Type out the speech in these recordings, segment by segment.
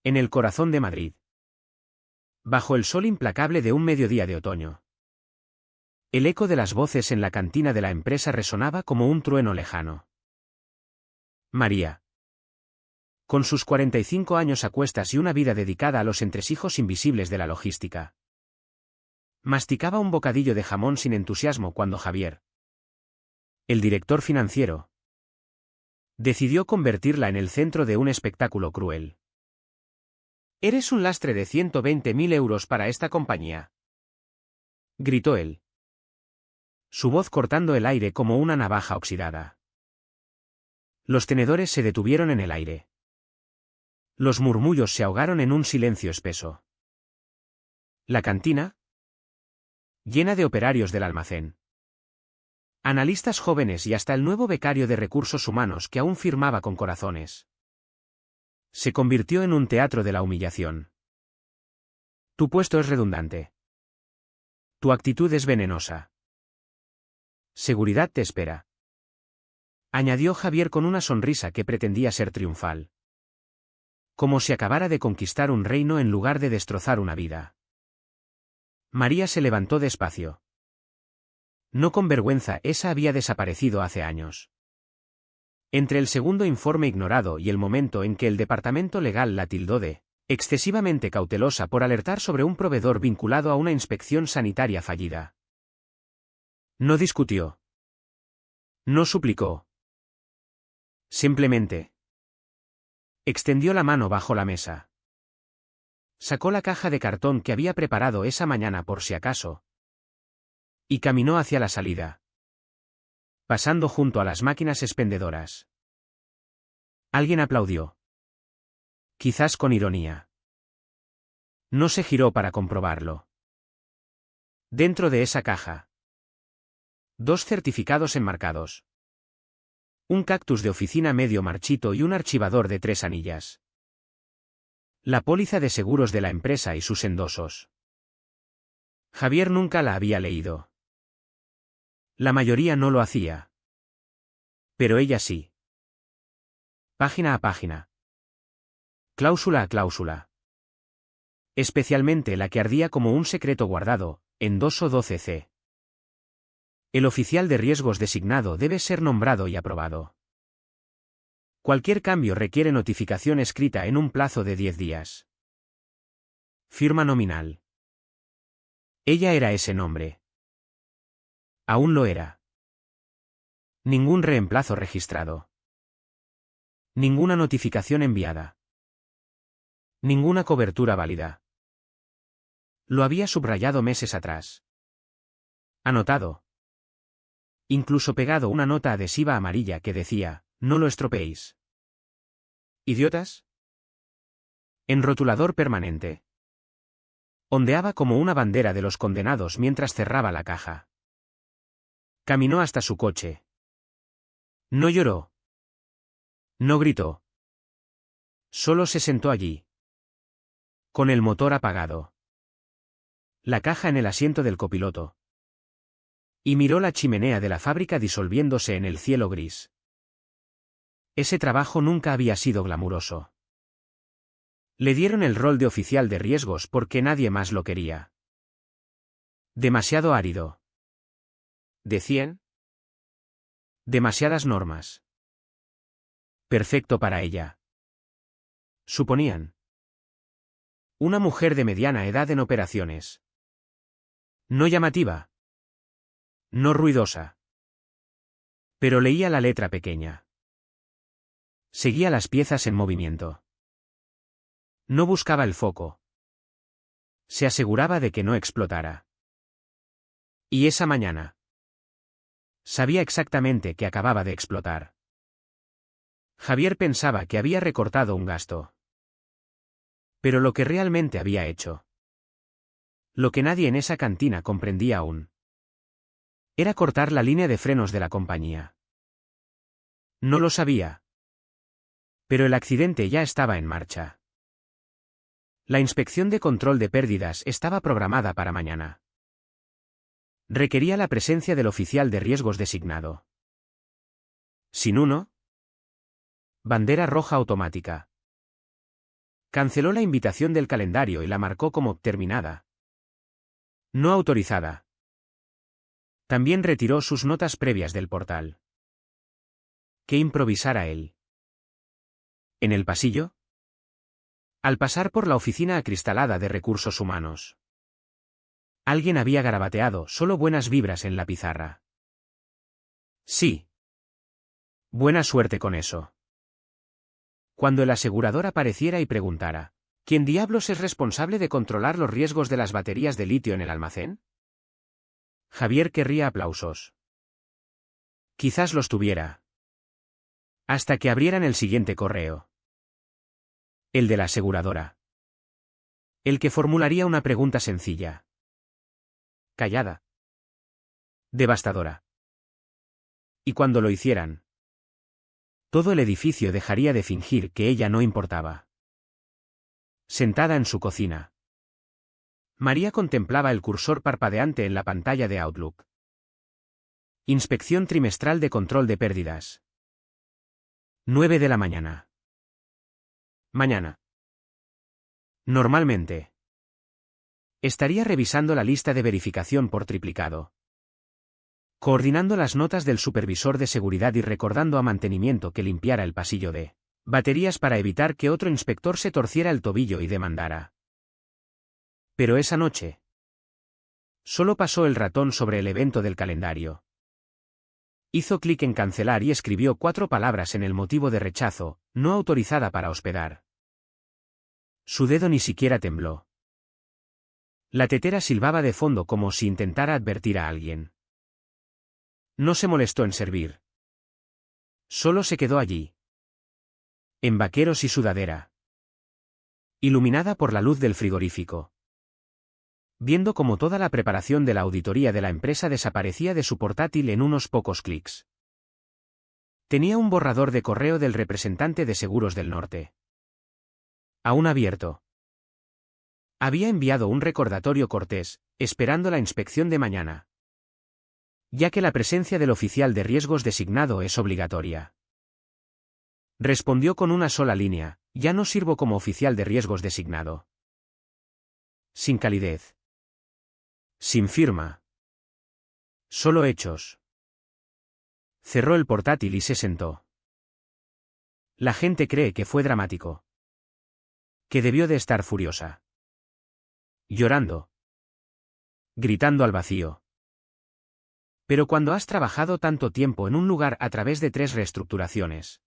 En el corazón de Madrid. Bajo el sol implacable de un mediodía de otoño. El eco de las voces en la cantina de la empresa resonaba como un trueno lejano. María. Con sus 45 años a cuestas y una vida dedicada a los entresijos invisibles de la logística. Masticaba un bocadillo de jamón sin entusiasmo cuando Javier, el director financiero, decidió convertirla en el centro de un espectáculo cruel. «Eres un lastre de 120.000 euros para esta compañía», gritó él, su voz cortando el aire como una navaja oxidada. Los tenedores se detuvieron en el aire. Los murmullos se ahogaron en un silencio espeso. La cantina, llena de operarios del almacén, analistas jóvenes y hasta el nuevo becario de recursos humanos que aún firmaba con corazones, se convirtió en un teatro de la humillación. Tu puesto es redundante. Tu actitud es venenosa. Seguridad te espera, añadió Javier con una sonrisa que pretendía ser triunfal. Como si acabara de conquistar un reino en lugar de destrozar una vida. María se levantó despacio. No con vergüenza, esa había desaparecido hace años. Entre el segundo informe ignorado y el momento en que el departamento legal la tildó de excesivamente cautelosa por alertar sobre un proveedor vinculado a una inspección sanitaria fallida. No discutió. No suplicó. Simplemente extendió la mano bajo la mesa. Sacó la caja de cartón que había preparado esa mañana por si acaso. Y caminó hacia la salida, pasando junto a las máquinas expendedoras. Alguien aplaudió. Quizás con ironía. No se giró para comprobarlo. Dentro de esa caja, 2 certificados enmarcados. Un cactus de oficina medio marchito y un archivador de 3 anillas. La póliza de seguros de la empresa y sus endosos. Javier nunca la había leído. La mayoría no lo hacía. Pero ella sí. Página a página. Cláusula a cláusula. Especialmente la que ardía como un secreto guardado, endoso 12C. El oficial de riesgos designado debe ser nombrado y aprobado. Cualquier cambio requiere notificación escrita en un plazo de 10 días. Firma nominal. Ella era ese nombre. Aún lo era. Ningún reemplazo registrado. Ninguna notificación enviada. Ninguna cobertura válida. Lo había subrayado meses atrás. Anotado. Incluso pegado una nota adhesiva amarilla que decía, no lo estropeéis. ¿Idiotas? En rotulador permanente. Ondeaba como una bandera de los condenados mientras cerraba la caja. Caminó hasta su coche. No lloró. No gritó. Solo se sentó allí, con el motor apagado. La caja en el asiento del copiloto. Y miró la chimenea de la fábrica disolviéndose en el cielo gris. Ese trabajo nunca había sido glamuroso. Le dieron el rol de oficial de riesgos porque nadie más lo quería. Demasiado árido. ¿Decían? Demasiadas normas. Perfecto para ella. Suponían. Una mujer de mediana edad en operaciones. No llamativa. No ruidosa. Pero leía la letra pequeña. Seguía las piezas en movimiento. No buscaba el foco. Se aseguraba de que no explotara. Y esa mañana. Sabía exactamente que acababa de explotar. Javier pensaba que había recortado un gasto. Pero lo que realmente había hecho. Lo que nadie en esa cantina comprendía aún. Era cortar la línea de frenos de la compañía. No lo sabía. Pero el accidente ya estaba en marcha. La inspección de control de pérdidas estaba programada para mañana. Requería la presencia del oficial de riesgos designado. Sin uno. Bandera roja automática. Canceló la invitación del calendario y la marcó como terminada. No autorizada. También retiró sus notas previas del portal. ¿Qué improvisara él? ¿En el pasillo? Al pasar por la oficina acristalada de recursos humanos. Alguien había garabateado solo buenas vibras en la pizarra. Sí. Buena suerte con eso. Cuando el asegurador apareciera y preguntara, ¿quién diablos es responsable de controlar los riesgos de las baterías de litio en el almacén? Javier querría aplausos. Quizás los tuviera. Hasta que abrieran el siguiente correo. El de la aseguradora. El que formularía una pregunta sencilla. Callada. Devastadora. Y cuando lo hicieran, todo el edificio dejaría de fingir que ella no importaba. Sentada en su cocina, María contemplaba el cursor parpadeante en la pantalla de Outlook. Inspección trimestral de control de pérdidas. 9 de la mañana. Mañana. Normalmente. Estaría revisando la lista de verificación por triplicado. Coordinando las notas del supervisor de seguridad y recordando a mantenimiento que limpiara el pasillo de baterías para evitar que otro inspector se torciera el tobillo y demandara. Pero esa noche, solo pasó el ratón sobre el evento del calendario. Hizo clic en cancelar y escribió 4 palabras en el motivo de rechazo, no autorizada para hospedar. Su dedo ni siquiera tembló. La tetera silbaba de fondo como si intentara advertir a alguien. No se molestó en servir. Solo se quedó allí. En vaqueros y sudadera. Iluminada por la luz del frigorífico. Viendo cómo toda la preparación de la auditoría de la empresa desaparecía de su portátil en unos pocos clics. Tenía un borrador de correo del representante de Seguros del Norte. Aún abierto. Había enviado un recordatorio cortés, esperando la inspección de mañana. Ya que la presencia del oficial de riesgos designado es obligatoria. Respondió con una sola línea, ya no sirvo como oficial de riesgos designado. Sin calidez. Sin firma. Solo hechos. Cerró el portátil y se sentó. La gente cree que fue dramático. Que debió de estar furiosa. Llorando. Gritando al vacío. Pero cuando has trabajado tanto tiempo en un lugar a través de 3 reestructuraciones.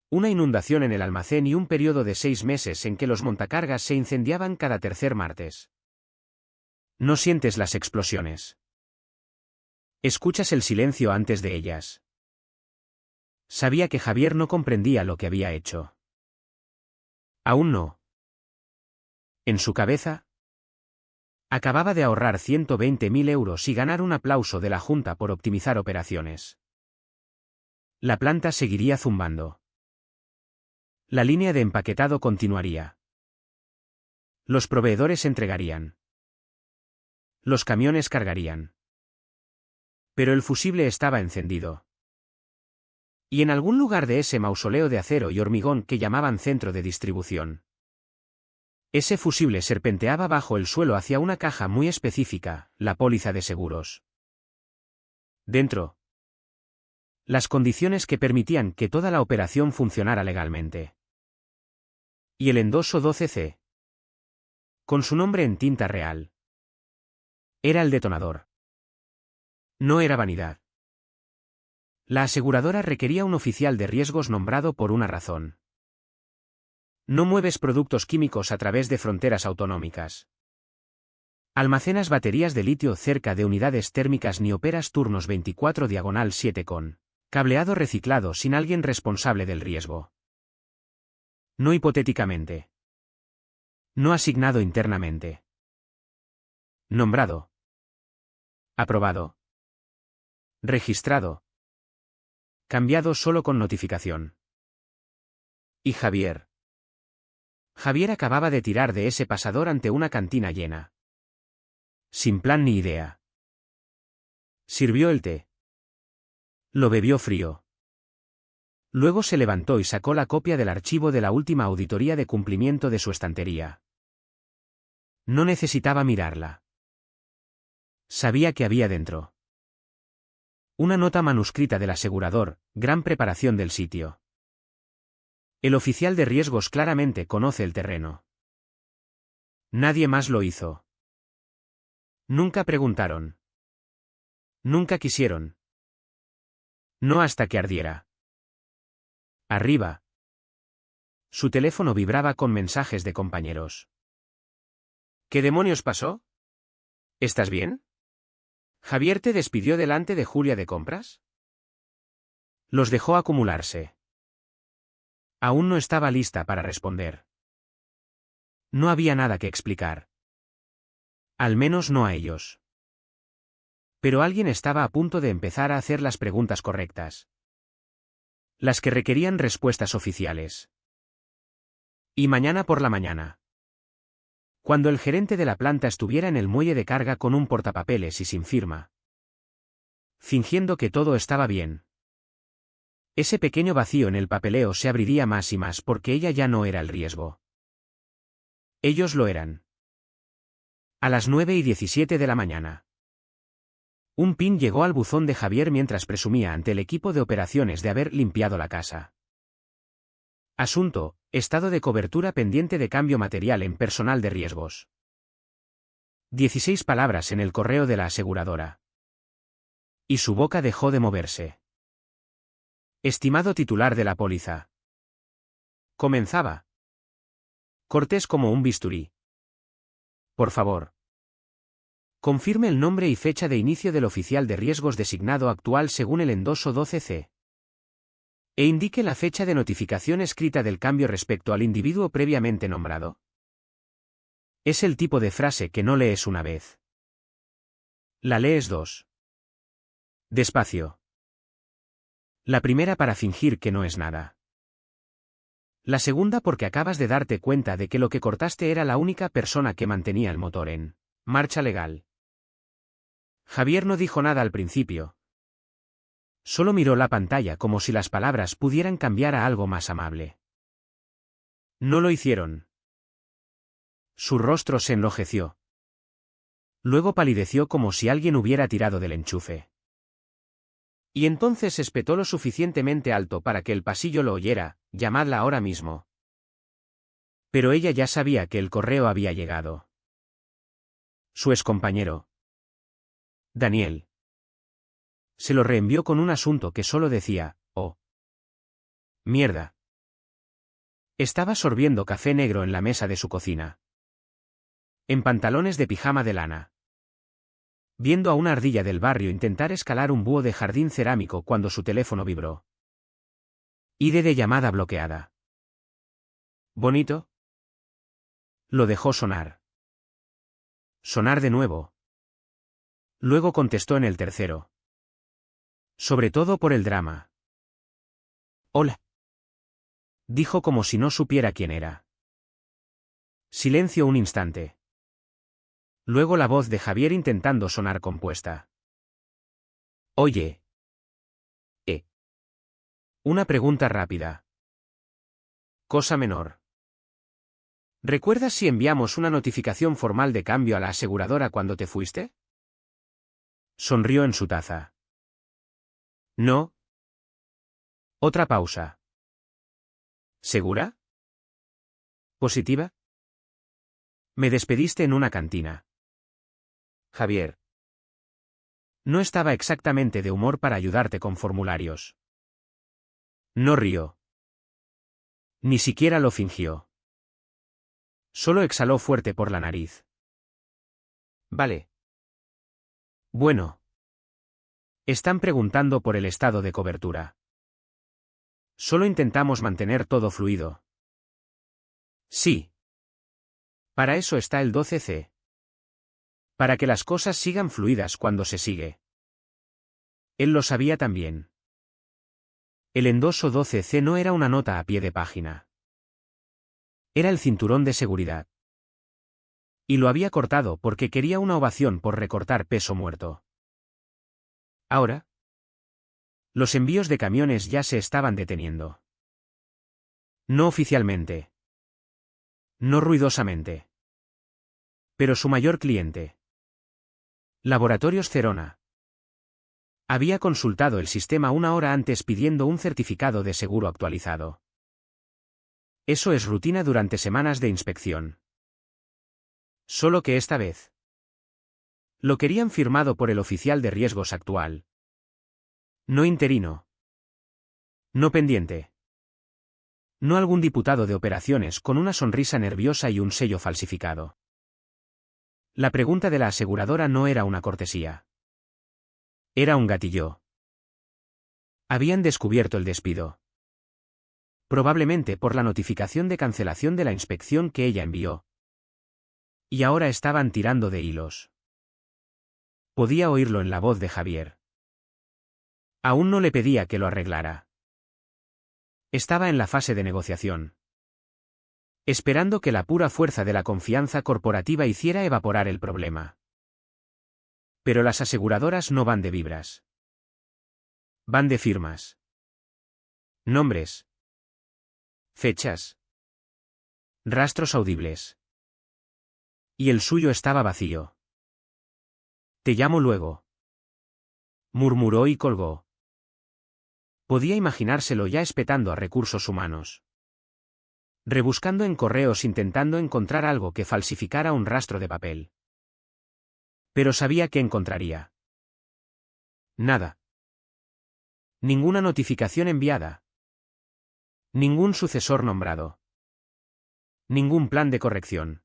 Una inundación en el almacén y un periodo de 6 meses en que los montacargas se incendiaban cada tercer martes. No sientes las explosiones. Escuchas el silencio antes de ellas. Sabía que Javier no comprendía lo que había hecho. Aún no. En su cabeza, acababa de ahorrar 120.000 euros y ganar un aplauso de la Junta por optimizar operaciones. La planta seguiría zumbando. La línea de empaquetado continuaría. Los proveedores entregarían. Los camiones cargarían. Pero el fusible estaba encendido. Y en algún lugar de ese mausoleo de acero y hormigón que llamaban centro de distribución. Ese fusible serpenteaba bajo el suelo hacia una caja muy específica, la póliza de seguros. Dentro. Las condiciones que permitían que toda la operación funcionara legalmente. Y el endoso 12C. Con su nombre en tinta real. Era el detonador. No era vanidad. La aseguradora requería un oficial de riesgos nombrado por una razón. No mueves productos químicos a través de fronteras autonómicas. Almacenas baterías de litio cerca de unidades térmicas ni operas turnos 24/7 con cableado reciclado sin alguien responsable del riesgo. No hipotéticamente. No asignado internamente. Nombrado. Aprobado. Registrado. Cambiado solo con notificación. Y Javier. Javier acababa de tirar de ese pasador ante una cantina llena. Sin plan ni idea. Sirvió el té. Lo bebió frío. Luego se levantó y sacó la copia del archivo de la última auditoría de cumplimiento de su estantería. No necesitaba mirarla. Sabía que había dentro. Una nota manuscrita del asegurador, gran preparación del sitio. El oficial de riesgos claramente conoce el terreno. Nadie más lo hizo. Nunca preguntaron. Nunca quisieron. No hasta que ardiera. Arriba. Su teléfono vibraba con mensajes de compañeros. ¿Qué demonios pasó? ¿Estás bien? ¿Javier te despidió delante de Julia de compras? Los dejó acumularse. Aún no estaba lista para responder. No había nada que explicar. Al menos no a ellos. Pero alguien estaba a punto de empezar a hacer las preguntas correctas. Las que requerían respuestas oficiales. Y mañana por la mañana. Cuando el gerente de la planta estuviera en el muelle de carga con un portapapeles y sin firma. Fingiendo que todo estaba bien. Ese pequeño vacío en el papeleo se abriría más y más porque ella ya no era el riesgo. Ellos lo eran. A las 9:17 de la mañana. Un PIN llegó al buzón de Javier mientras presumía ante el equipo de operaciones de haber limpiado la casa. Asunto: estado de cobertura pendiente de cambio material en personal de riesgos. 16 palabras en el correo de la aseguradora. Y su boca dejó de moverse. Estimado titular de la póliza. Comenzaba. Cortés como un bisturí. Por favor. Confirme el nombre y fecha de inicio del oficial de riesgos designado actual según el endoso 12C. E indique la fecha de notificación escrita del cambio respecto al individuo previamente nombrado. Es el tipo de frase que no lees una vez. La lees dos. Despacio. La primera para fingir que no es nada. La segunda porque acabas de darte cuenta de que lo que cortaste era la única persona que mantenía el motor en marcha legal. Javier no dijo nada al principio. Solo miró la pantalla como si las palabras pudieran cambiar a algo más amable. No lo hicieron. Su rostro se enrojeció. Luego palideció como si alguien hubiera tirado del enchufe. Y entonces espetó lo suficientemente alto para que el pasillo lo oyera: llamadla ahora mismo. Pero ella ya sabía que el correo había llegado. Su excompañero, Daniel, se lo reenvió con un asunto que solo decía: oh. Mierda. Estaba sorbiendo café negro en la mesa de su cocina. En pantalones de pijama de lana. Viendo a una ardilla del barrio intentar escalar un búho de jardín cerámico cuando su teléfono vibró. ID de llamada bloqueada. ¿Bonito? Lo dejó sonar. Sonar de nuevo. Luego contestó en el tercero. Sobre todo por el drama. Hola. Dijo como si no supiera quién era. Silencio un instante. Luego la voz de Javier intentando sonar compuesta. Oye. Una pregunta rápida. Cosa menor. ¿Recuerdas si enviamos una notificación formal de cambio a la aseguradora cuando te fuiste? Sonrió en su taza. No. Otra pausa. ¿Segura? ¿Positiva? Me despediste en una cantina. Javier. No estaba exactamente de humor para ayudarte con formularios. No rió. Ni siquiera lo fingió. Solo exhaló fuerte por la nariz. Vale. Bueno. Están preguntando por el estado de cobertura. Solo intentamos mantener todo fluido. Sí. Para eso está el 12C. Para que las cosas sigan fluidas cuando se sigue. Él lo sabía también. El endoso 12C no era una nota a pie de página. Era el cinturón de seguridad. Y lo había cortado porque quería una ovación por recortar peso muerto. Ahora. Los envíos de camiones ya se estaban deteniendo. No oficialmente. No ruidosamente. Pero su mayor cliente, Laboratorios Cerona, había consultado el sistema una hora antes pidiendo un certificado de seguro actualizado. Eso es rutina durante semanas de inspección. Solo que esta vez lo querían firmado por el oficial de riesgos actual. No interino. No pendiente. No algún diputado de operaciones con una sonrisa nerviosa y un sello falsificado. La pregunta de la aseguradora no era una cortesía. Era un gatillo. Habían descubierto el despido. Probablemente por la notificación de cancelación de la inspección que ella envió. Y ahora estaban tirando de hilos. Podía oírlo en la voz de Javier. Aún no le pedía que lo arreglara. Estaba en la fase de negociación. Esperando que la pura fuerza de la confianza corporativa hiciera evaporar el problema. Pero las aseguradoras no van de vibras. Van de firmas. Nombres. Fechas. Rastros audibles. Y el suyo estaba vacío. Te llamo luego. Murmuró y colgó. Podía imaginárselo ya espetando a recursos humanos. Rebuscando en correos intentando encontrar algo que falsificara un rastro de papel. Pero sabía que encontraría. Nada. Ninguna notificación enviada. Ningún sucesor nombrado. Ningún plan de corrección.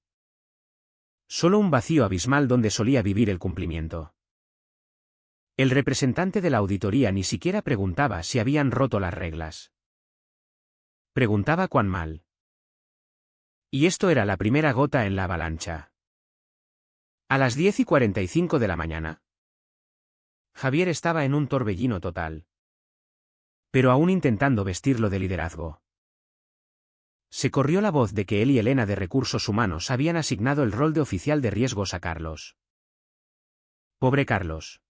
Solo un vacío abismal donde solía vivir el cumplimiento. El representante de la auditoría ni siquiera preguntaba si habían roto las reglas. Preguntaba cuán mal. Y esto era la primera gota en la avalancha. A las 10:45 de la mañana. Javier estaba en un torbellino total. Pero aún intentando vestirlo de liderazgo. Se corrió la voz de que él y Elena de Recursos Humanos habían asignado el rol de oficial de riesgos a Carlos. Pobre Carlos.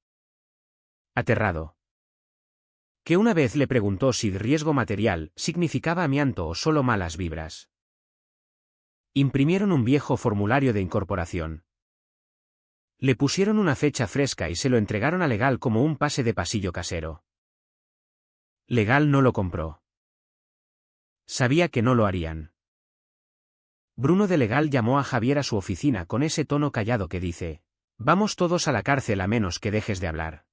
Aterrado. Que una vez le preguntó si riesgo material significaba amianto o solo malas vibras. Imprimieron un viejo formulario de incorporación. Le pusieron una fecha fresca y se lo entregaron a Legal como un pase de pasillo casero. Legal no lo compró. Sabía que no lo harían. Bruno de Legal llamó a Javier a su oficina con ese tono callado que dice: vamos todos a la cárcel a menos que dejes de hablar.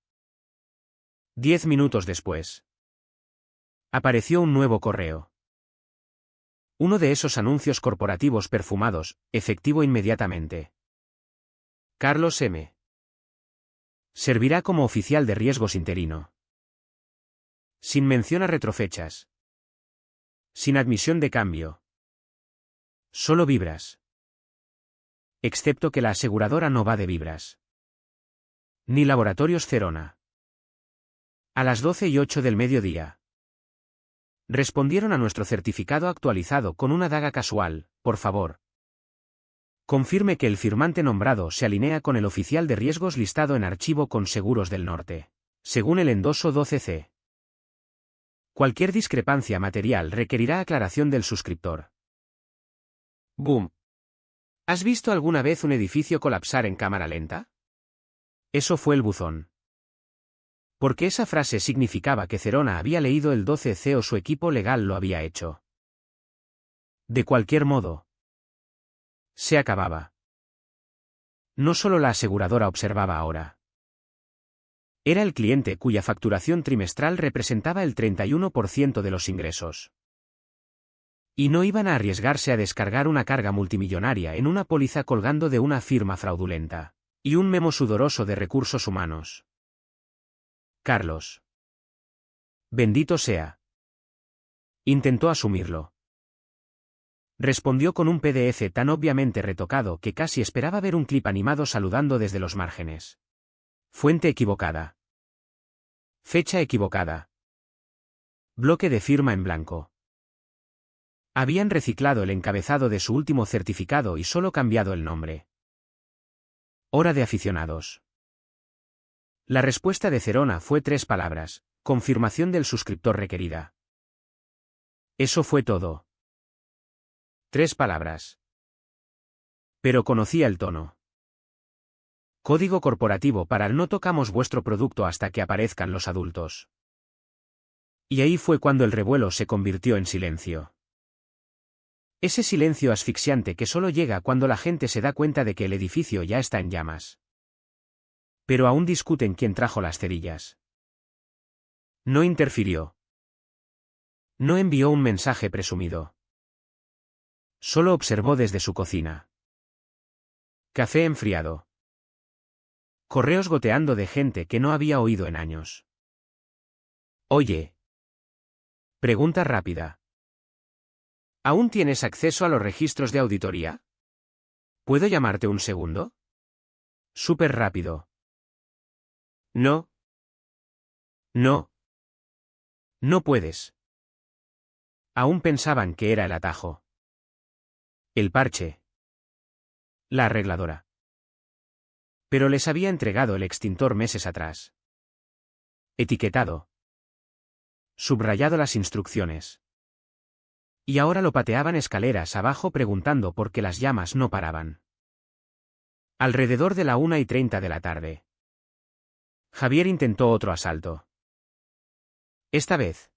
10 minutos después. Apareció un nuevo correo. Uno de esos anuncios corporativos perfumados, efectivo inmediatamente. Carlos M. Servirá como oficial de riesgos interino. Sin mención a retrofechas. Sin admisión de cambio. Solo vibras. Excepto que la aseguradora no va de vibras. Ni Laboratorios Cerona. A las 12:08 del mediodía. Respondieron a nuestro certificado actualizado con una daga casual, por favor. Confirme que el firmante nombrado se alinea con el oficial de riesgos listado en archivo con Seguros del Norte. Según el endoso 12C. Cualquier discrepancia material requerirá aclaración del suscriptor. Boom. ¿Has visto alguna vez un edificio colapsar en cámara lenta? Eso fue el buzón. Porque esa frase significaba que Cerona había leído el 12C o su equipo legal lo había hecho. De cualquier modo. Se acababa. No solo la aseguradora observaba ahora. Era el cliente cuya facturación trimestral representaba el 31% de los ingresos. Y no iban a arriesgarse a descargar una carga multimillonaria en una póliza colgando de una firma fraudulenta. Y un memo sudoroso de recursos humanos. Carlos. Bendito sea. Intentó asumirlo. Respondió con un PDF tan obviamente retocado que casi esperaba ver un clip animado saludando desde los márgenes. Fuente equivocada. Fecha equivocada. Bloque de firma en blanco. Habían reciclado el encabezado de su último certificado y solo cambiado el nombre. Hora de aficionados. La respuesta de Cerona fue 3 palabras: Confirmación del suscriptor requerida. Eso fue todo. 3 palabras. Pero conocía el tono. Código corporativo para el no tocamos vuestro producto hasta que aparezcan los adultos. Y ahí fue cuando el revuelo se convirtió en silencio. Ese silencio asfixiante que solo llega cuando la gente se da cuenta de que el edificio ya está en llamas. Pero aún discuten quién trajo las cerillas. No interfirió. No envió un mensaje presumido. Solo observó desde su cocina. Café enfriado. Correos goteando de gente que no había oído en años. Oye. Pregunta rápida. ¿Aún tienes acceso a los registros de auditoría? ¿Puedo llamarte un segundo? Súper rápido. No. No. No puedes. Aún pensaban que era el atajo. El parche. La arregladora. Pero les había entregado el extintor meses atrás. Etiquetado. Subrayado las instrucciones. Y ahora lo pateaban escaleras abajo preguntando por qué las llamas no paraban. Alrededor de la 1:30 de la tarde. Javier intentó otro asalto. Esta vez.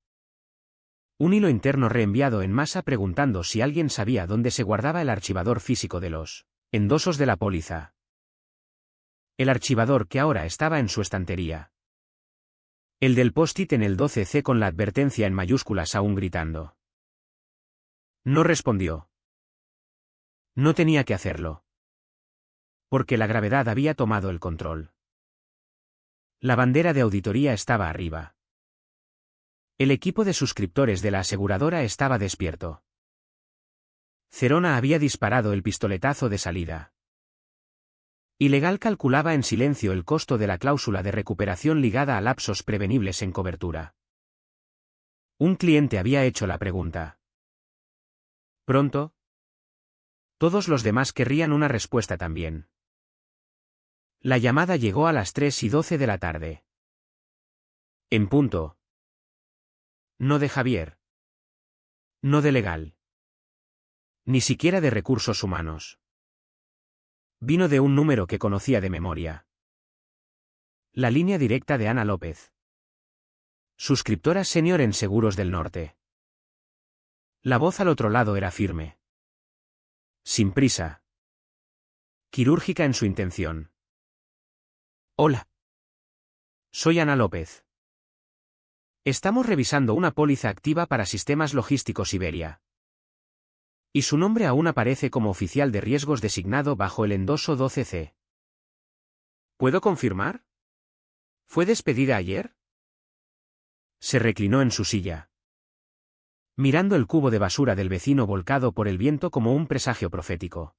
Un hilo interno reenviado en masa preguntando si alguien sabía dónde se guardaba el archivador físico de los endosos de la póliza. El archivador que ahora estaba en su estantería. El del post-it en el 12C con la advertencia en mayúsculas aún gritando. No respondió. No tenía que hacerlo. Porque la gravedad había tomado el control. La bandera de auditoría estaba arriba. El equipo de suscriptores de la aseguradora estaba despierto. Cerona había disparado el pistoletazo de salida. Ilegal calculaba en silencio el costo de la cláusula de recuperación ligada a lapsos prevenibles en cobertura. Un cliente había hecho la pregunta. ¿Pronto? Todos los demás querrían una respuesta también. La llamada llegó a las 3:12 de la tarde. En punto. No de Javier. No de legal. Ni siquiera de recursos humanos. Vino de un número que conocía de memoria. La línea directa de Ana López. Suscriptora senior en Seguros del Norte. La voz al otro lado era firme. Sin prisa. Quirúrgica en su intención. Hola. Soy Ana López. Estamos revisando una póliza activa para Sistemas Logísticos Iberia. Y su nombre aún aparece como oficial de riesgos designado bajo el endoso 12C. ¿Puedo confirmar? ¿Fue despedida ayer? Se reclinó en su silla. Mirando el cubo de basura del vecino volcado por el viento como un presagio profético.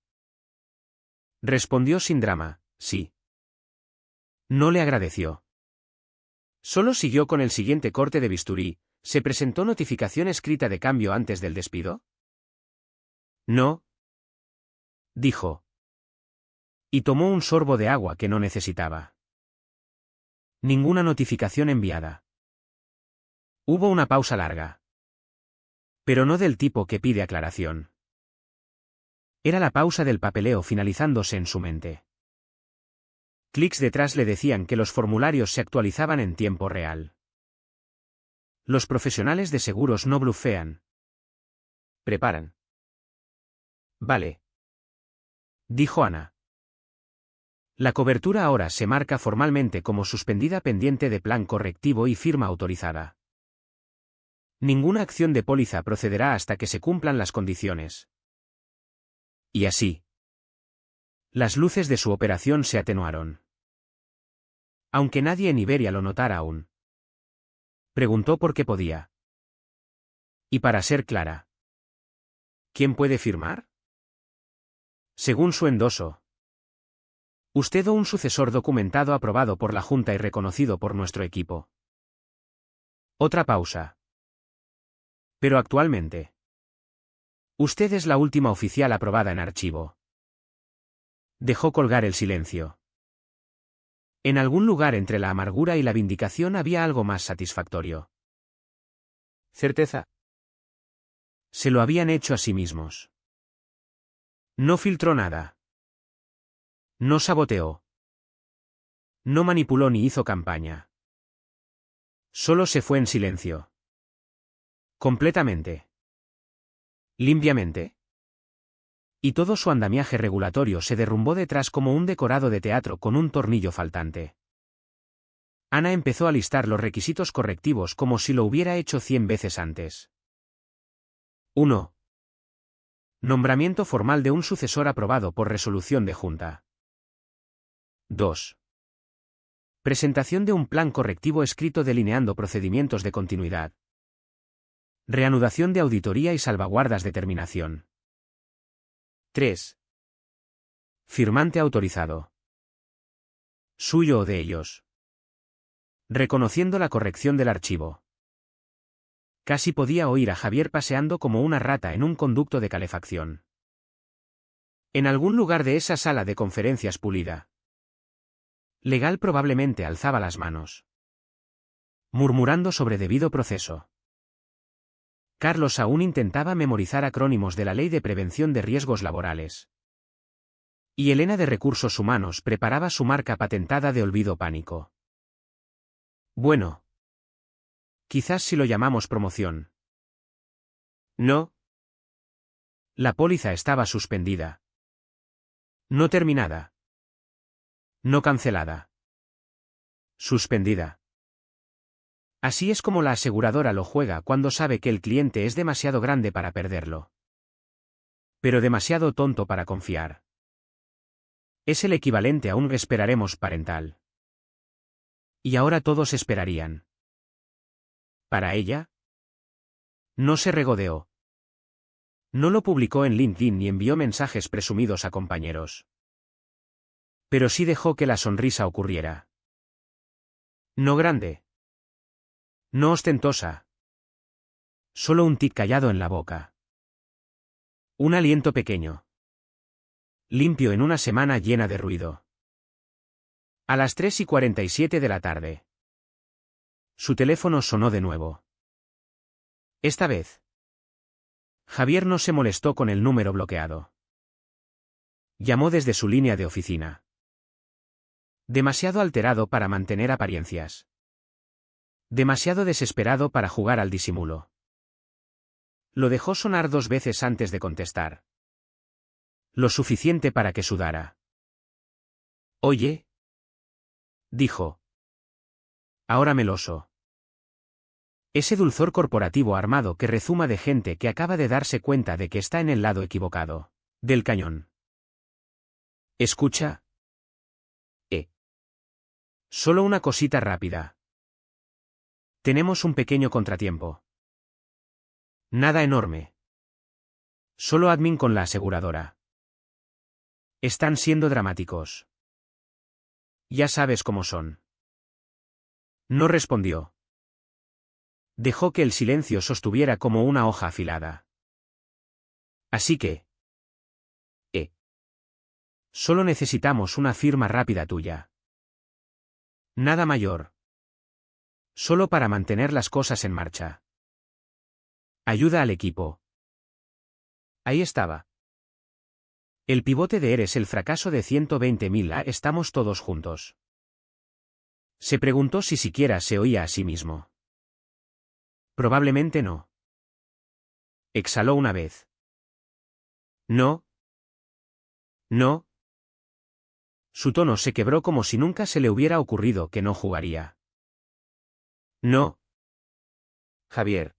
Respondió sin drama, sí. No le agradeció. Solo siguió con el siguiente corte de bisturí. ¿Se presentó notificación escrita de cambio antes del despido? No. Dijo. Y tomó un sorbo de agua que no necesitaba. Ninguna notificación enviada. Hubo una pausa larga. Pero no del tipo que pide aclaración. Era la pausa del papeleo finalizándose en su mente. Clics detrás le decían que los formularios se actualizaban en tiempo real. Los profesionales de seguros no blufean. Preparan. Vale. Dijo Ana. La cobertura ahora se marca formalmente como suspendida pendiente de plan correctivo y firma autorizada. Ninguna acción de póliza procederá hasta que se cumplan las condiciones. Y así. Las luces de su operación se atenuaron. Aunque nadie en Iberia lo notara aún. Preguntó por qué podía. Y para ser clara. ¿Quién puede firmar? Según su endoso. Usted o un sucesor documentado aprobado por la Junta y reconocido por nuestro equipo. Otra pausa. Pero actualmente. Usted es la última oficial aprobada en archivo. Dejó colgar el silencio. En algún lugar entre la amargura y la vindicación había algo más satisfactorio. Certeza. Se lo habían hecho a sí mismos. No filtró nada. No saboteó. No manipuló ni hizo campaña. Solo se fue en silencio. Completamente. Limpiamente. Y todo su andamiaje regulatorio se derrumbó detrás como un decorado de teatro con un tornillo faltante. Ana empezó a listar los requisitos correctivos como si lo hubiera hecho 100 veces antes. 1. Nombramiento formal de un sucesor aprobado por resolución de Junta. 2. Presentación de un plan correctivo escrito delineando procedimientos de continuidad. Reanudación de auditoría y salvaguardas de terminación. 3. Firmante autorizado. Suyo o de ellos. Reconociendo la corrección del archivo. Casi podía oír a Javier paseando como una rata en un conducto de calefacción. En algún lugar de esa sala de conferencias pulida. Legal probablemente alzaba las manos. Murmurando sobre debido proceso. Carlos aún intentaba memorizar acrónimos de la Ley de Prevención de Riesgos Laborales. Y Elena de Recursos Humanos preparaba su marca patentada de olvido pánico. Bueno. Quizás si lo llamamos promoción. No. La póliza estaba suspendida. No terminada. No cancelada. Suspendida. Así es como la aseguradora lo juega cuando sabe que el cliente es demasiado grande para perderlo. Pero demasiado tonto para confiar. Es el equivalente a un esperaremos parental. Y ahora todos esperarían. ¿Para ella? No se regodeó. No lo publicó en LinkedIn ni envió mensajes presumidos a compañeros. Pero sí dejó que la sonrisa ocurriera. No grande. No ostentosa. Solo un tic callado en la boca. Un aliento pequeño. Limpio en una semana llena de ruido. A las 3:47 de la tarde. Su teléfono sonó de nuevo. Esta vez. Javier no se molestó con el número bloqueado. Llamó desde su línea de oficina. Demasiado alterado para mantener apariencias. Demasiado desesperado para jugar al disimulo. Lo dejó sonar 2 veces antes de contestar. Lo suficiente para que sudara. Oye. Dijo. Ahora meloso. Ese dulzor corporativo armado que rezuma de gente que acaba de darse cuenta de que está en el lado equivocado del cañón. Escucha. Solo una cosita rápida. Tenemos un pequeño contratiempo. Nada enorme. Solo admin con la aseguradora. Están siendo dramáticos. Ya sabes cómo son. No respondió. Dejó que el silencio sostuviera como una hoja afilada. Así que... Solo necesitamos una firma rápida tuya. Nada mayor. Solo para mantener las cosas en marcha. Ayuda al equipo. Ahí estaba. El pivote de Eres el fracaso de 120.000 estamos todos juntos. Se preguntó si siquiera se oía a sí mismo. Probablemente no. Exhaló una vez. No. No. Su tono se quebró como si nunca se le hubiera ocurrido que no jugaría. No. Javier.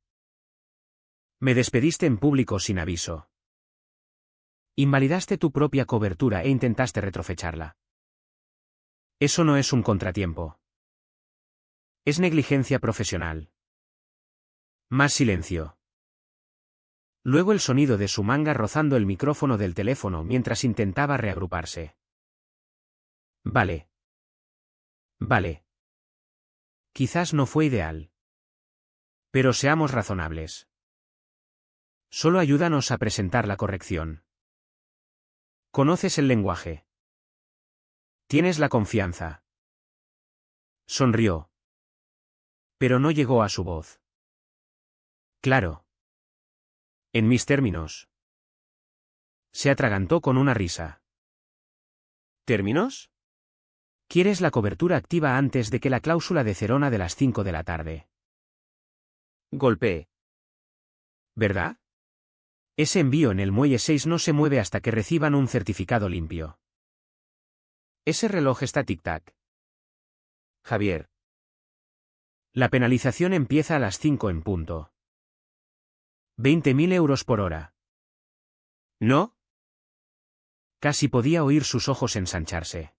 Me despediste en público sin aviso. Invalidaste tu propia cobertura e intentaste retrofecharla. Eso no es un contratiempo. Es negligencia profesional. Más silencio. Luego el sonido de su manga rozando el micrófono del teléfono mientras intentaba reagruparse. Vale. Vale. Quizás no fue ideal. Pero seamos razonables. Solo ayúdanos a presentar la corrección. Conoces el lenguaje. Tienes la confianza. Sonrió. Pero no llegó a su voz. Claro. En mis términos. Se atragantó con una risa. ¿Términos? ¿Quieres la cobertura activa antes de que la cláusula de Cerona de las 5 de la tarde? Golpeé. ¿Verdad? Ese envío en el muelle 6 no se mueve hasta que reciban un certificado limpio. Ese reloj está tic-tac. Javier. La penalización empieza a las 5 en punto. 20.000 euros por hora. ¿No? Casi podía oír sus ojos ensancharse.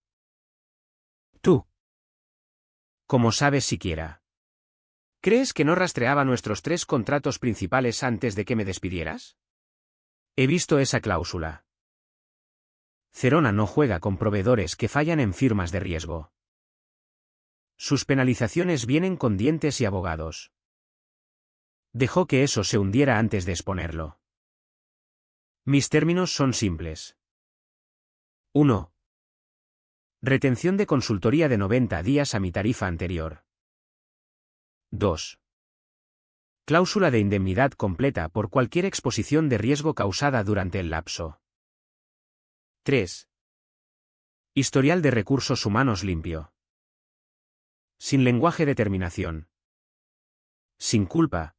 Tú. ¿Cómo sabes siquiera? ¿Crees que no rastreaba nuestros 3 contratos principales antes de que me despidieras? He visto esa cláusula. Cerona no juega con proveedores que fallan en firmas de riesgo. Sus penalizaciones vienen con dientes y abogados. Dejó que eso se hundiera antes de exponerlo. Mis términos son simples. 1. Retención de consultoría de 90 días a mi tarifa anterior. 2. Cláusula de indemnidad completa por cualquier exposición de riesgo causada durante el lapso. 3. Historial de recursos humanos limpio. Sin lenguaje de terminación. Sin culpa.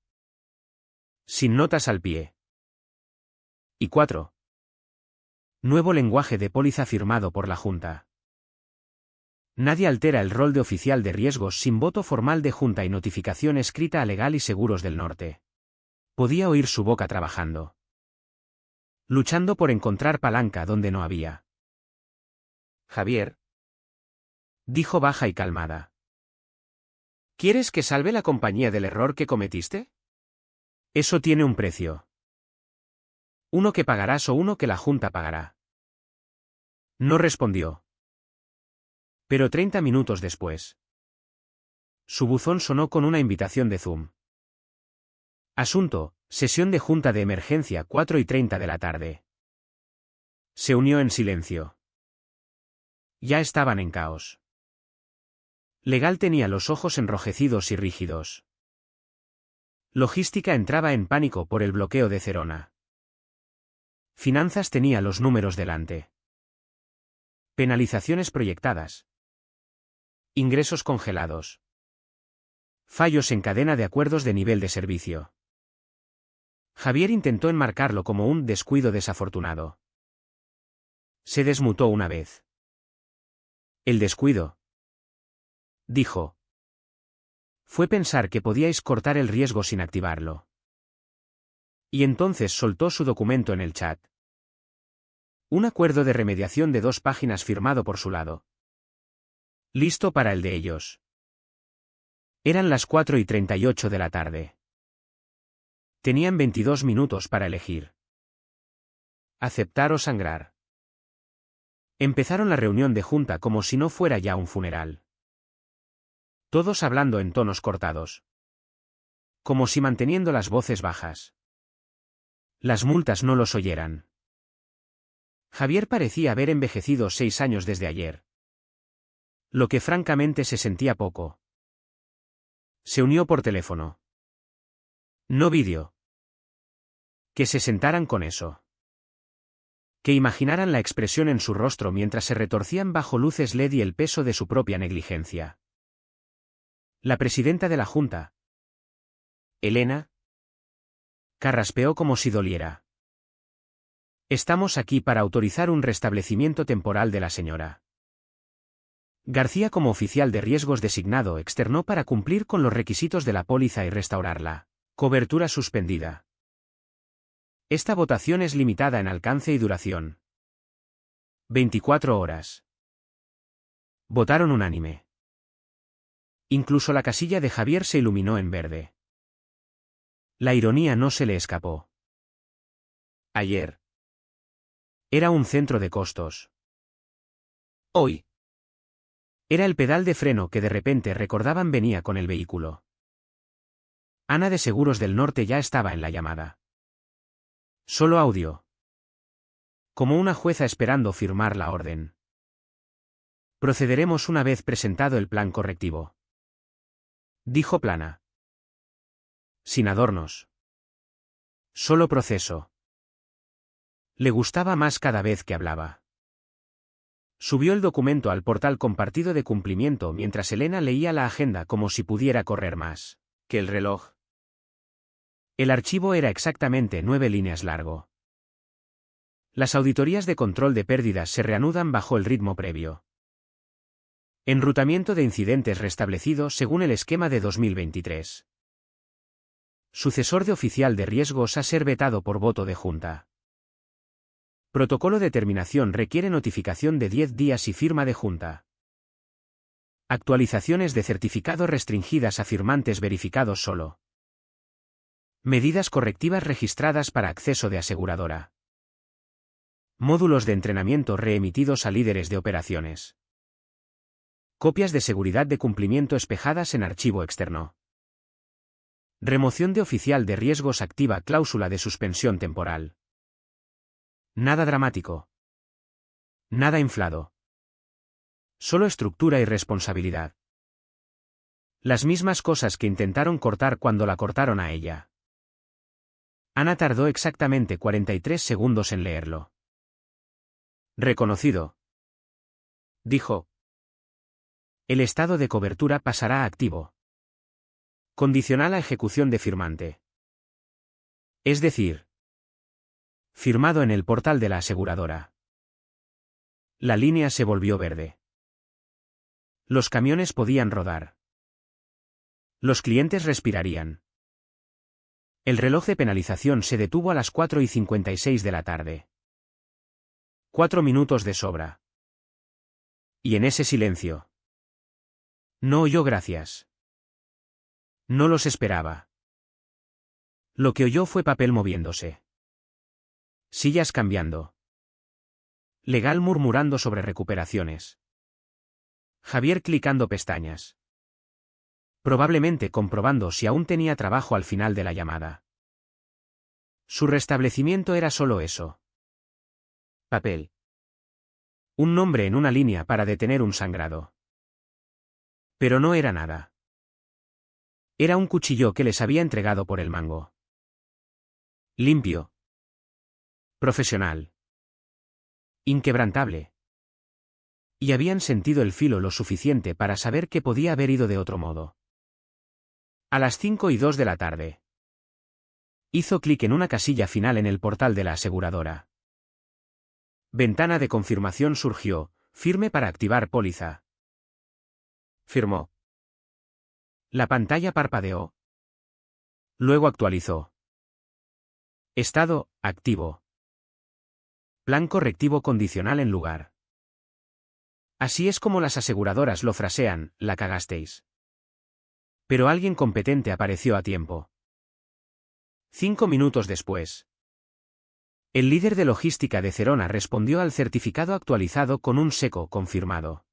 Sin notas al pie. Y 4. Nuevo lenguaje de póliza firmado por la Junta. Nadie altera el rol de oficial de riesgos sin voto formal de Junta y notificación escrita a Legal y Seguros del Norte. Podía oír su boca trabajando. Luchando por encontrar palanca donde no había. Javier. Dijo baja y calmada. ¿Quieres que salve la compañía del error que cometiste? Eso tiene un precio. Uno que pagarás o uno que la Junta pagará. No respondió. Pero 30 minutos después. Su buzón sonó con una invitación de Zoom. Asunto, sesión de Junta de Emergencia 4:30 de la tarde. Se unió en silencio. Ya estaban en caos. Legal tenía los ojos enrojecidos y rígidos. Logística entraba en pánico por el bloqueo de Cerona. Finanzas tenía los números delante. Penalizaciones proyectadas. Ingresos congelados. Fallos en cadena de acuerdos de nivel de servicio. Javier intentó enmarcarlo como un descuido desafortunado. Se desmutó una vez. El descuido, dijo, fue pensar que podíais cortar el riesgo sin activarlo. Y entonces soltó su documento en el chat. Un acuerdo de remediación de 2 páginas firmado por su lado. Listo para el de ellos. Eran las 4:38 de la tarde. Tenían 22 minutos para elegir. Aceptar o sangrar. Empezaron la reunión de junta como si no fuera ya un funeral. Todos hablando en tonos cortados. Como si manteniendo las voces bajas. Las multas no los oyeran. Javier parecía haber envejecido 6 años desde ayer. Lo que francamente se sentía poco. Se unió por teléfono. No vídeo. Que se sentaran con eso. Que imaginaran la expresión en su rostro mientras se retorcían bajo luces LED y el peso de su propia negligencia. La presidenta de la Junta, Elena, carraspeó como si doliera. Estamos aquí para autorizar un restablecimiento temporal de la señora García como oficial de riesgos designado externó para cumplir con los requisitos de la póliza y restaurarla. Cobertura suspendida. Esta votación es limitada en alcance y duración. 24 horas. Votaron unánime. Incluso la casilla de Javier se iluminó en verde. La ironía no se le escapó. Ayer. Era un centro de costos. Hoy. Era el pedal de freno que de repente recordaban venía con el vehículo. Ana de Seguros del Norte ya estaba en la llamada. Solo audio. Como una jueza esperando firmar la orden. Procederemos una vez presentado el plan correctivo. dijo Plana. Sin adornos. Solo proceso. Le gustaba más cada vez que hablaba. Subió el documento al portal compartido de cumplimiento mientras Elena leía la agenda como si pudiera correr más que el reloj. El archivo era exactamente 9 líneas largo. Las auditorías de control de pérdidas se reanudan bajo el ritmo previo. Enrutamiento de incidentes restablecido según el esquema de 2023. Sucesor de oficial de riesgos a ser vetado por voto de junta. Protocolo de terminación requiere notificación de 10 días y firma de junta. Actualizaciones de certificado restringidas a firmantes verificados solo. Medidas correctivas registradas para acceso de aseguradora. Módulos de entrenamiento reemitidos a líderes de operaciones. Copias de seguridad de cumplimiento espejadas en archivo externo. Remoción de oficial de riesgos activa cláusula de suspensión temporal. Nada dramático. Nada inflado. Solo estructura y responsabilidad. Las mismas cosas que intentaron cortar cuando la cortaron a ella. Ana tardó exactamente 43 segundos en leerlo. Reconocido. Dijo. El estado de cobertura pasará a activo. Condicional a ejecución de firmante. Es decir, firmado en el portal de la aseguradora. La línea se volvió verde. Los camiones podían rodar. Los clientes respirarían. El reloj de penalización se detuvo a las 4:56 de la tarde. 4 minutos de sobra. Y en ese silencio. No oyó gracias. No los esperaba. Lo que oyó fue papel moviéndose. Sillas cambiando. Legal murmurando sobre recuperaciones. Javier clicando pestañas. Probablemente comprobando si aún tenía trabajo al final de la llamada. Su restablecimiento era solo eso. Papel. Un nombre en una línea para detener un sangrado. Pero no era nada. Era un cuchillo que les había entregado por el mango. Limpio. Profesional. Inquebrantable. Y habían sentido el filo lo suficiente para saber que podía haber ido de otro modo. A las 5:02 de la tarde. Hizo clic en una casilla final en el portal de la aseguradora. Ventana de confirmación surgió, firme para activar póliza. Firmó. La pantalla parpadeó. Luego actualizó. Estado, activo. Plan correctivo condicional en lugar. Así es como las aseguradoras lo frasean, la cagasteis. Pero alguien competente apareció a tiempo. 5 minutos después. El líder de logística de Cerona respondió al certificado actualizado con un seco confirmado.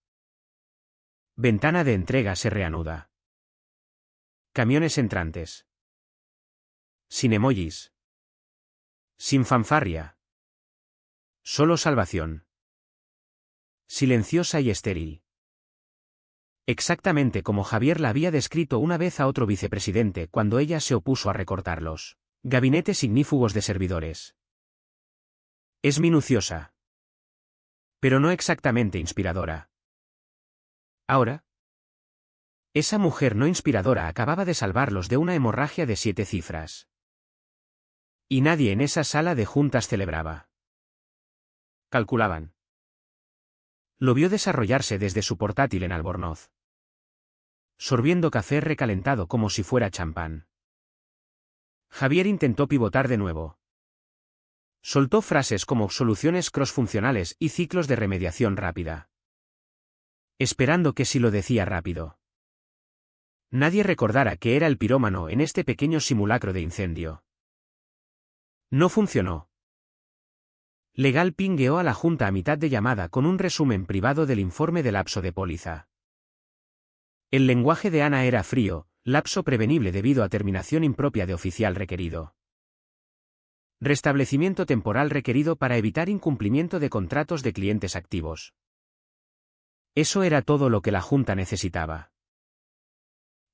Ventana de entrega se reanuda. Camiones entrantes. Sin emojis. Sin fanfarria. Solo salvación. Silenciosa y estéril. Exactamente como Javier la había descrito una vez a otro vicepresidente cuando ella se opuso a recortarlos. Gabinetes ignífugos de servidores. Es minuciosa. Pero no exactamente inspiradora. Ahora. Esa mujer no inspiradora acababa de salvarlos de una hemorragia de 7 cifras. Y nadie en esa sala de juntas celebraba. Calculaban. Lo vio desarrollarse desde su portátil en Albornoz. Sorbiendo café recalentado como si fuera champán. Javier intentó pivotar de nuevo. Soltó frases como soluciones crossfuncionales y ciclos de remediación rápida. Esperando que si lo decía rápido, nadie recordara que era el pirómano en este pequeño simulacro de incendio. No funcionó. Legal pingueó a la junta a mitad de llamada con un resumen privado del informe de lapso de póliza. El lenguaje de Ana era frío, lapso prevenible debido a terminación impropia de oficial requerido. Restablecimiento temporal requerido para evitar incumplimiento de contratos de clientes activos. Eso era todo lo que la junta necesitaba.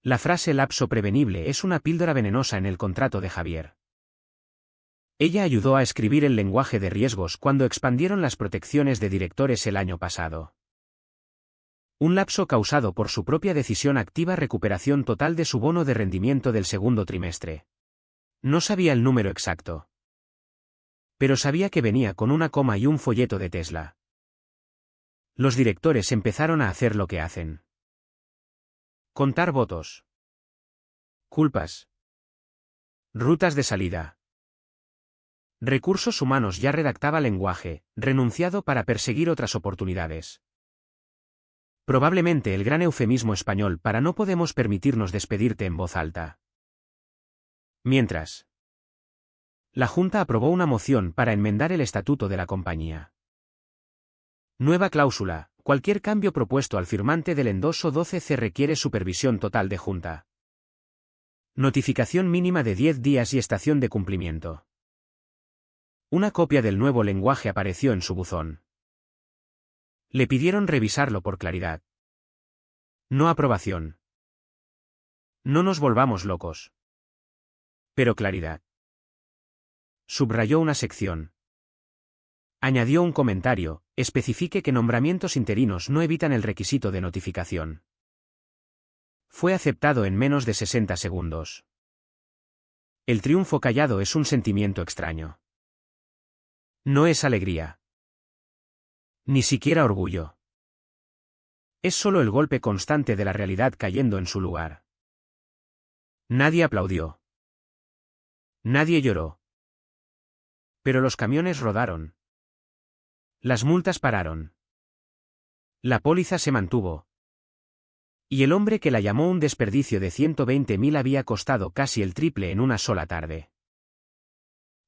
La frase lapso prevenible es una píldora venenosa en el contrato de Javier. Ella ayudó a escribir el lenguaje de riesgos cuando expandieron las protecciones de directores el año pasado. Un lapso causado por su propia decisión activa recuperación total de su bono de rendimiento del segundo trimestre. No sabía el número exacto. Pero sabía que venía con una coma y un folleto de Tesla. Los directores empezaron a hacer lo que hacen. Contar votos. Culpas. Rutas de salida. Recursos humanos ya redactaba lenguaje, renunciado para perseguir otras oportunidades. Probablemente el gran eufemismo español para no podemos permitirnos despedirte en voz alta. Mientras, la Junta aprobó una moción para enmendar el estatuto de la compañía. Nueva cláusula: cualquier cambio propuesto al firmante del endoso 12C requiere supervisión total de Junta. Notificación mínima de 10 días y estación de cumplimiento. Una copia del nuevo lenguaje apareció en su buzón. Le pidieron revisarlo por claridad. No aprobación. No nos volvamos locos. Pero claridad. Subrayó una sección. Añadió un comentario: especifique que nombramientos interinos no evitan el requisito de notificación. Fue aceptado en menos de 60 segundos. El triunfo callado es un sentimiento extraño. No es alegría. Ni siquiera orgullo. Es solo el golpe constante de la realidad cayendo en su lugar. Nadie aplaudió. Nadie lloró. Pero los camiones rodaron. Las multas pararon. La póliza se mantuvo. Y el hombre que la llamó un desperdicio de 120.000 había costado casi el triple en una sola tarde.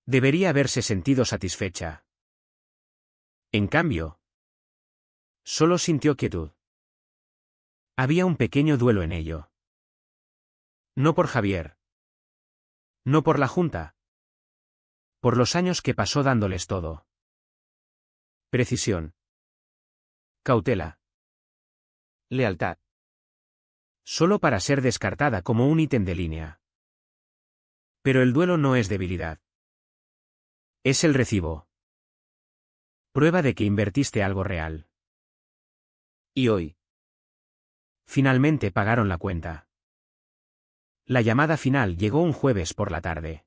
Debería haberse sentido satisfecha. En cambio, solo sintió quietud. Había un pequeño duelo en ello. No por Javier. No por la Junta. Por los años que pasó dándoles todo. Precisión. Cautela. Lealtad. Solo para ser descartada como un ítem de línea. Pero el duelo no es debilidad. Es el recibo. Prueba de que invertiste algo real. Y hoy. Finalmente pagaron la cuenta. La llamada final llegó un jueves por la tarde.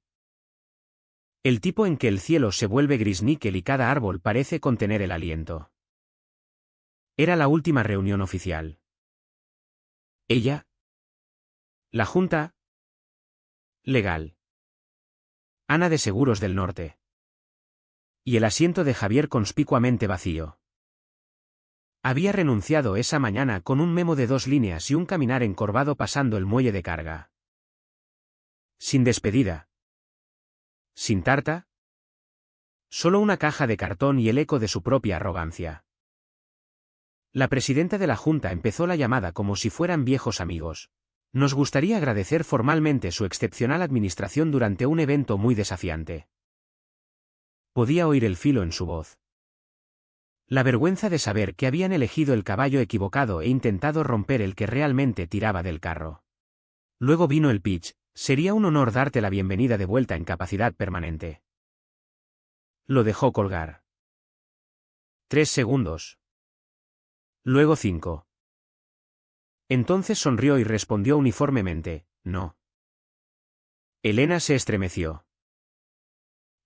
El tipo en que el cielo se vuelve gris níquel y cada árbol parece contener el aliento. Era la última reunión oficial. Ella. La Junta. Legal. Ana de Seguros del Norte. Y el asiento de Javier conspicuamente vacío. Había renunciado esa mañana con un memo de 2 líneas y un caminar encorvado pasando el muelle de carga. Sin despedida. Sin tarta. Solo una caja de cartón y el eco de su propia arrogancia. La presidenta de la Junta empezó la llamada como si fueran viejos amigos. Nos gustaría agradecer formalmente su excepcional administración durante un evento muy desafiante. Podía oír el filo en su voz. La vergüenza de saber que habían elegido el caballo equivocado e intentado romper el que realmente tiraba del carro. Luego vino el pitch: sería un honor darte la bienvenida de vuelta en capacidad permanente. Lo dejó colgar. 3 segundos. Luego 5. Entonces sonrió y respondió uniformemente: no. Elena se estremeció.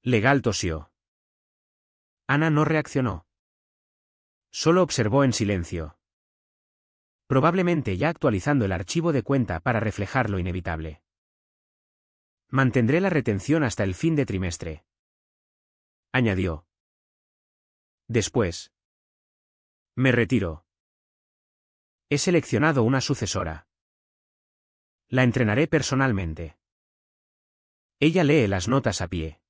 Legal tosió. Ana no reaccionó. Solo observó en silencio. Probablemente ya actualizando el archivo de cuenta para reflejar lo inevitable. Mantendré la retención hasta el fin de trimestre. Añadió. Después. Me retiro. He seleccionado una sucesora. La entrenaré personalmente. Ella lee las notas a pie.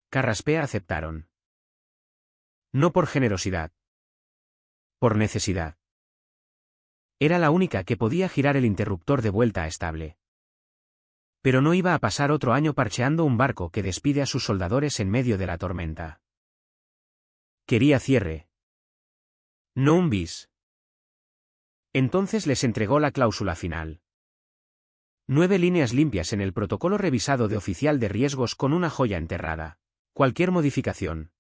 Carraspea aceptaron. No por generosidad. Por necesidad. Era la única que podía girar el interruptor de vuelta a estable. Pero no iba a pasar otro año parcheando un barco que despide a sus soldadores en medio de la tormenta. Quería cierre. No un bis. Entonces les entregó la cláusula final. 9 líneas limpias en el protocolo revisado de oficial de riesgos con una joya enterrada. Cualquier modificación.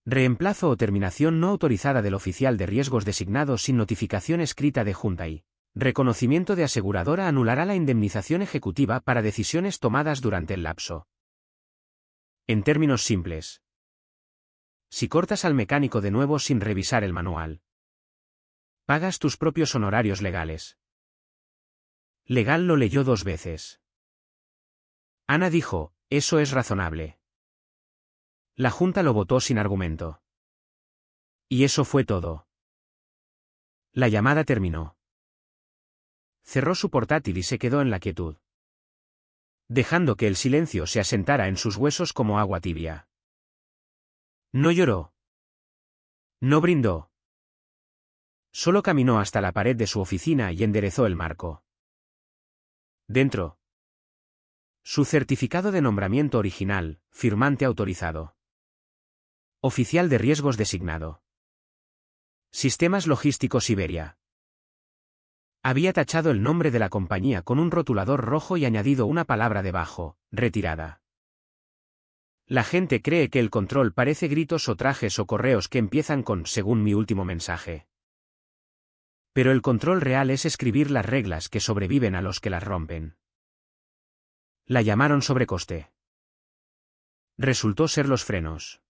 Reemplazo o terminación no autorizada del oficial de riesgos designado sin notificación escrita de junta y reconocimiento de aseguradora anulará la indemnización ejecutiva para decisiones tomadas durante el lapso. En términos simples. Si cortas al mecánico de nuevo sin revisar el manual, pagas tus propios honorarios legales. Legal lo leyó 2 veces. Ana dijo, eso es razonable. La junta lo votó sin argumento. Y eso fue todo. La llamada terminó. Cerró su portátil y se quedó en la quietud, dejando que el silencio se asentara en sus huesos como agua tibia. No lloró. No brindó. Solo caminó hasta la pared de su oficina y enderezó el marco. Dentro. Su certificado de nombramiento original, firmante autorizado. Oficial de riesgos designado. Sistemas Logísticos Iberia. Había tachado el nombre de la compañía con un rotulador rojo y añadido una palabra debajo, retirada. La gente cree que el control parece gritos o trajes o correos que empiezan con según mi último mensaje. Pero el control real es escribir las reglas que sobreviven a los que las rompen. La llamaron sobrecoste. Resultó ser los frenos.